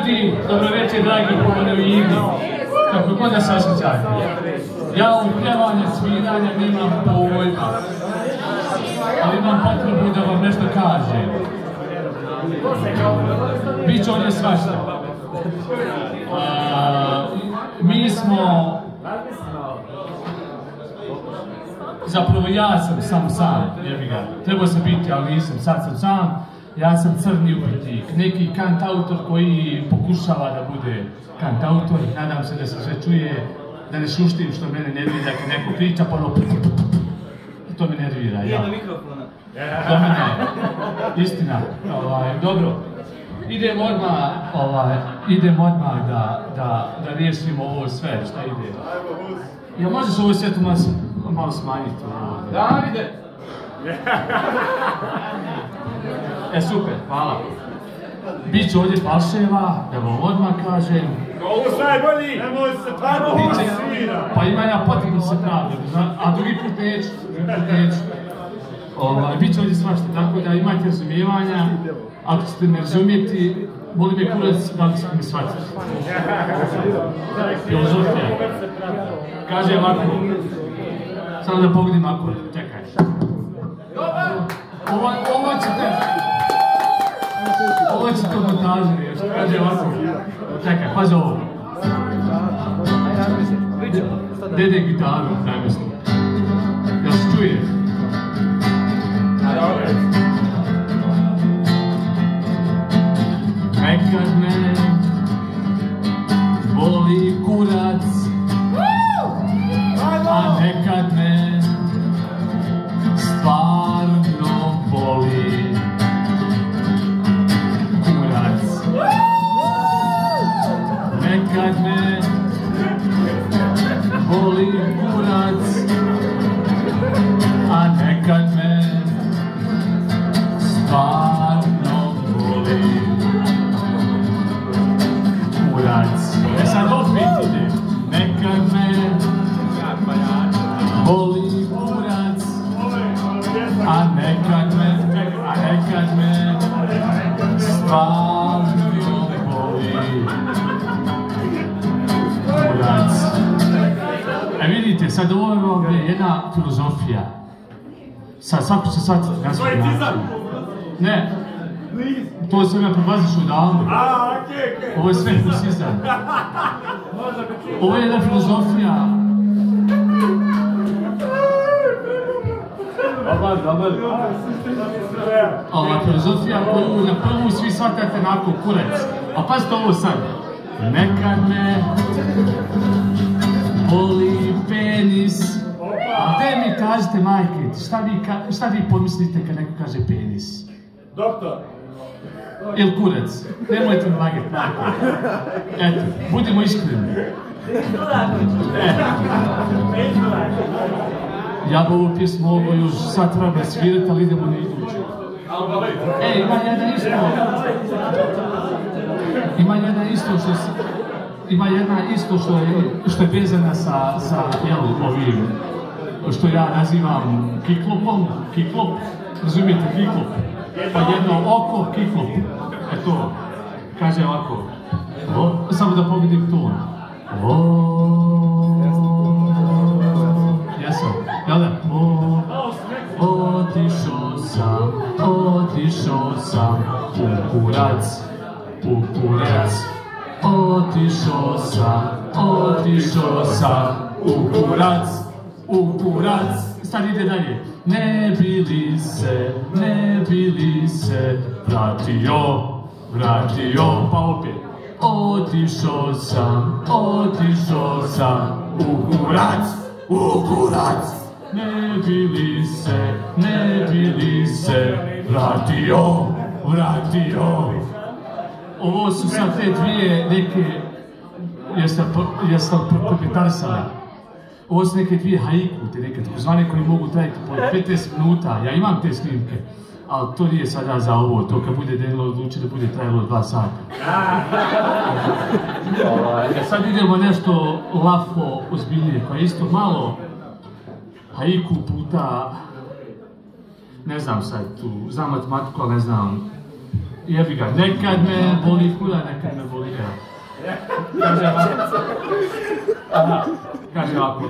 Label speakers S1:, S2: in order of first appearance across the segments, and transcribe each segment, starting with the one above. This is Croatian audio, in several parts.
S1: ljudi, dobro večer, dragi pomodovi igri. Kako god da se osjećate. Ja u pjevanje, sviranje nemam pojma. Ali imam potrebu da vam nešto kažem. Biće ovdje svašta. Mi smo... Zapravo ja sam sam, jebiga. Trebao sam biti, ali nisam, sad sam sam. Ja sam crni upitnik, neki kantautor koji pokušava da bude kantautor. Nadam se da se sve čuje, da ne šuštim što mene nervira kad neko priča, pa ono... To me nervira, ja.
S2: Jedno mikrofona.
S1: To me ne. Istina. Dobro. Idemo odmah da riješimo ovo sve, šta ide. Ja možeš ovo svijetu malo smanjiti?
S2: Davide!
S1: Super, hvala. Biće ovdje paševa, da vam odmah kažem.
S3: Ovo sve najbolji! Nemoj se tako svira!
S1: Pa ima ja potrebno da se pravim, a drugi put neću. Biće ovdje svašta, tako da imajte razumijevanja. Ako ćete me razumijeti, boli me kurac da li ćete me shvatiti. Filozofija. Kaže ovako. Samo da pogledim akord, čekaj. Ovo ćete u montažu riješiti, kaže ovako. Čekaj, pazi ovo. Dede gitaru, daj mislim. Jel se čuje? Nekad me boli kurac, a nekad me stvarno boli kurac. Nekad me boli kurac, a nekad me stvarno boli kurac. Sad opet ide. Nekad me boli kurac, a nekad me stvarno boli kurac. Vidite, sad ovo je jedna filozofija. Sad svako će shvatiti na svoj način. Ne, to sam ja prebaziš u davno. Ovo je sve kusizam. Ovo je jedna filozofija. Ova filozofija koju na prvu svi shvatate nakon kurac. A pazite ovo sad. Nekad me boli penis. A gdje mi kažete, majke, šta vi pomislite kad neko kaže penis?
S3: Doktor.
S1: Ili kurac. Nemojte mi lagati, majke. Eto, budimo iskreni. Ja bi ovu pjesmu mogu još sad treba svirati, ali idemo na iduću. Ima jedna isto što je vezana sa ovim, što ja nazivam kiklopom, kiklop, razumijete, kiklop, pa jedno oko, kiklop, to, kaže ovako, samo da pogledim ton, jesam, jel da, otišao sam u kurac, otišao sam u kurac, sad ide dalje. Ne bi li se vratio, pa opet. Otišao sam u kurac, ne bi li se vratio. Ovo su sad te dvije neke, jeste prokomentarisali. Ovo su neke dvije haiku, te neke takozvane koji mogu trajiti po 15 minuta. Ja imam te snimke, ali to nije sada za ovo, to kad bude Denilo odluči da bude trajalo 2 sata. Sad idemo nešto lafo, ozbiljnije, koja je isto malo haiku puta, ne znam sad tu, znam matematiku, ali ne znam. Jebi ga, nekad me boli kura, nekad me boli Kaže ovako,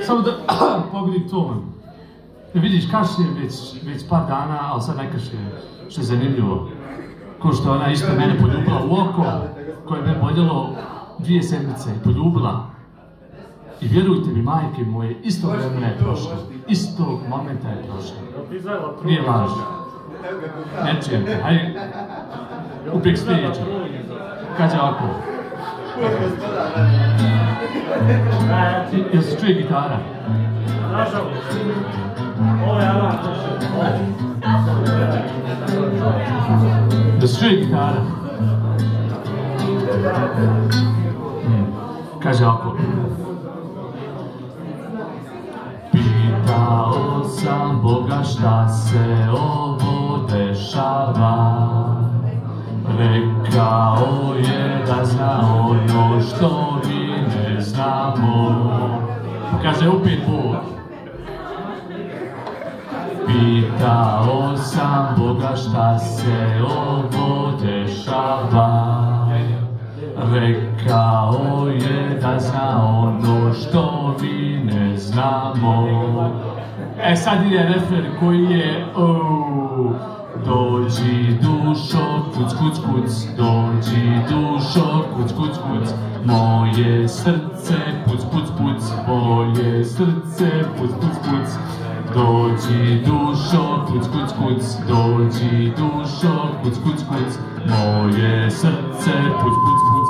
S1: samo da pogledaj to, vidiš kaši je već par dana, ali sad ne kaši je, što je zanimljivo. Ko što ona isto mene poljubila u oko, koje je me boljelo 2 sedmice, poljubila. I vjerujte mi, majke moje, istog vremena je prošlo, istog momenta je prošlo. Nije važno. Ne čujem te, hajde, u backstage-u. Kaže ovako. Jel se čuje gitara? Da se čuje gitara? Kaže ovako. Pitao sam Boga šta se ovo dešava. Rekao je da zna ono što mi ne znamo. Kaže opet Bog. Pitao sam Boga šta se ovo dešava. Rekao je da zna ono što mi ne znamo. E sad ide refer koji je dođi dušo, kuc kuc kuc, dođi dušo, kuc kuc kuc, moje srce, puc puc puc, moje srce, puc puc puc, dođi dušo, kuc kuc kuc, dođi dušo, kuc kuc kuc, moje srce, puc puc puc.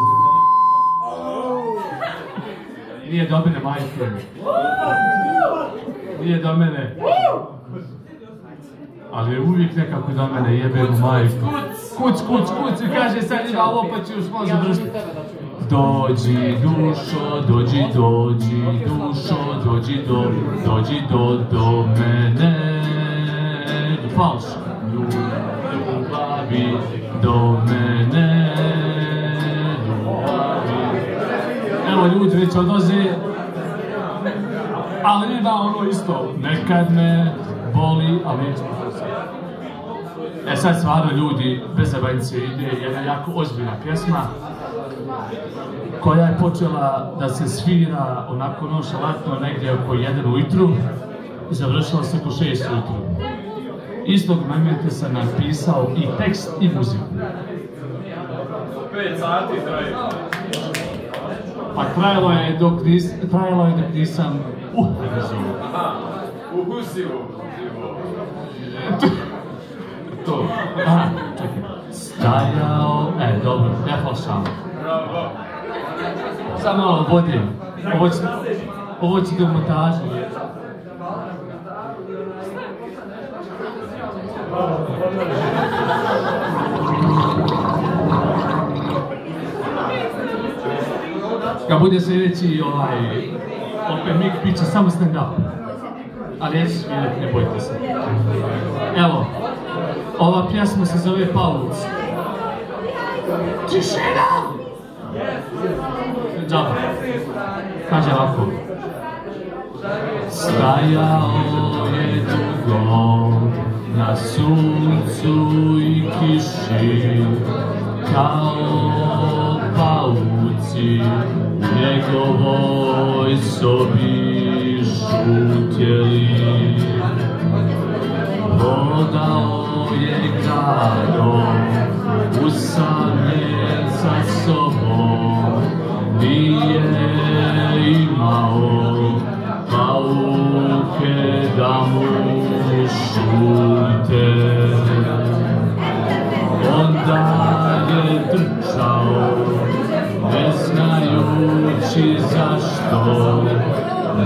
S1: Nije do mene, majke. Nije do mene. Ali je uvijek nekako do mene jebenu majku. Kuc, kuc, kuc, i kaže sad ima ovo pa ću još malo završiti. Dođi dušo, dođi, dođi dušo, dođi do mene. Falš. Ljubavi do mene. Evo ljudi već odlaze. Ali ima ono isto. Nekad me boli, ali nećemo prosim. E sad stvarno ljudi, bez zabanjice ide jedna jako ozbiljna pjesma koja je počela da se svira onako nonšalantno negdje oko 1 ujutru i završila se oko 6 ujutru. Istog momenta sam napisao i tekst i muziku.
S3: 5 sati traje.
S1: Pa trajalo je dok nisam uhazio.
S3: Uhusio.
S1: To, čekaj. Stajao, dobro, ja falšam.
S3: Bravo.
S1: Samo malo vode. Ovo će do montažu. Kad bude sljedeći opet mik, bit će samo stand-up. Ali neću svirati, ne bojte se. Evo, ova pjesma se zove Pauluc. Tišina! Džaba. Kaže ovako. Stajao je dugo na suncu i kiši, kao pauci u njegovoj sobi šutjeli. Hodao je gradom, usamljen sa sobom, nije imao pauke da mu šute. Onda je trčao, ne znajući zašto,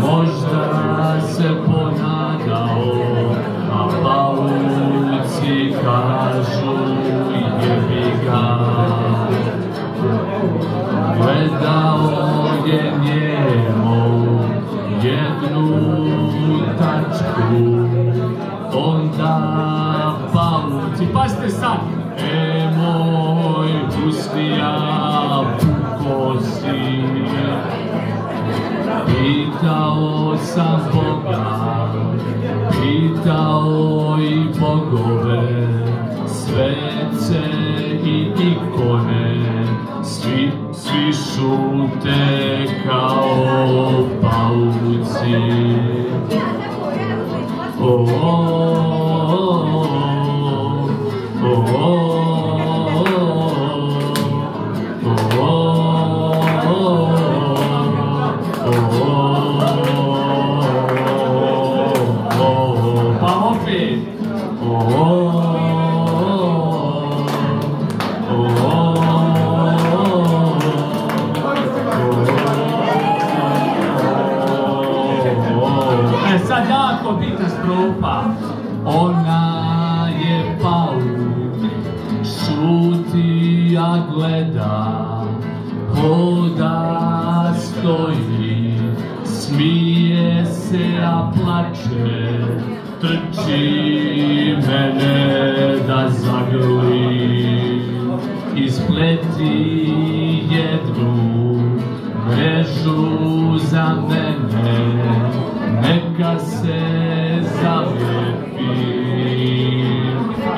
S1: možda se ponadao, a pauci kažu jebi ga. Gledao je njemu jednu tačku, onda pauci, pazite sad, moj pustija puko si. Pitao sam Boga, pitao i bogove, svece i ikone, svi šute kao pauci. Pa opet. Sad jako bitna strofa. Ona je pauk, šuti a gleda, hoda stoji, smije se a plače, trči mene da zagrli, ispleti jednu mrežu za mene, neka se zalijepi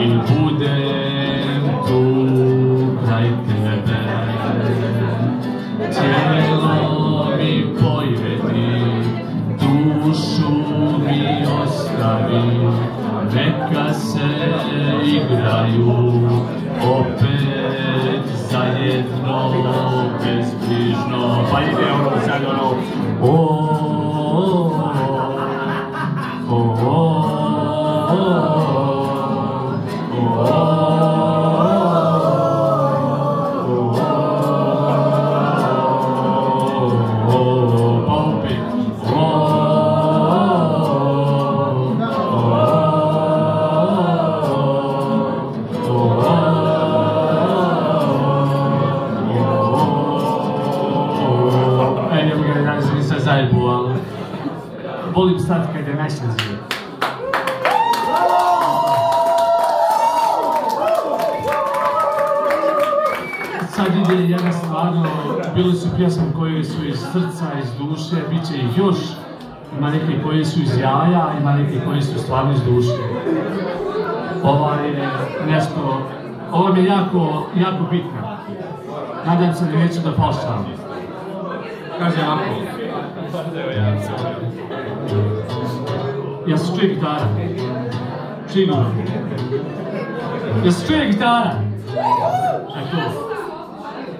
S1: i budem tu kraj tebe. Tijelo mi pojedi, dušu mi ostavi, neka se igraju opet zajedno, bezbrižno. Pa ide ono sad ono, volim stati kad je najsnazije. Sad ide jedna stvarno, bili su pjesme koje su iz srca, iz duše, bit će ih još. Ima neke koje su iz jaja, ima neke koje su stvarno iz duše. Ova je nešto, ova mi je jako bitna. Nadam se da neću da falšavam. Kaže ovako. Ja se čuje gitara. Sigurno. Ja se čuje gitara.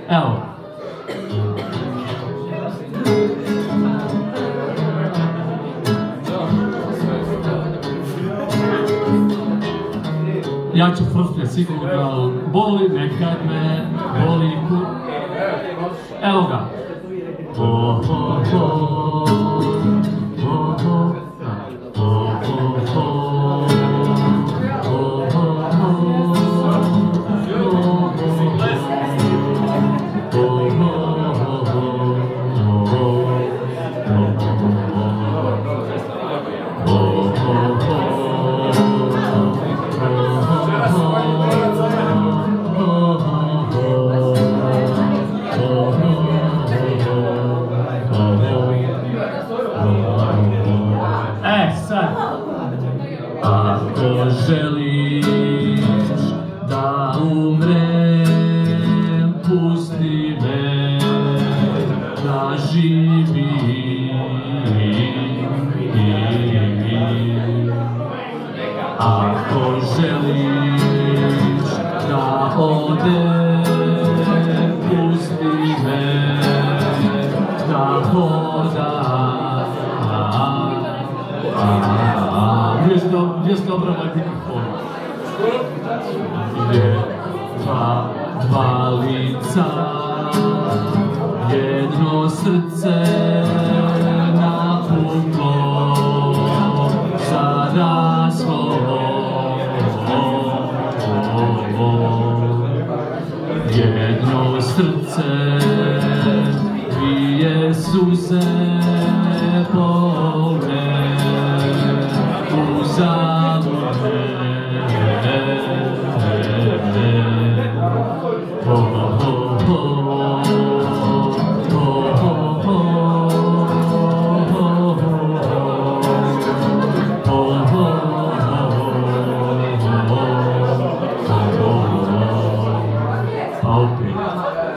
S1: Evo. Ja ću frfljati sigurno, boli nekad me, boli kur. Evo ga. Ako želiš da umrem, pusti me da živim. Ako želiš da odem, pusti me da hodam. Jest dobra moj mikrofon. Je dva lica, jedno srce napuklo za razgovor. Jedno srce dvije suze po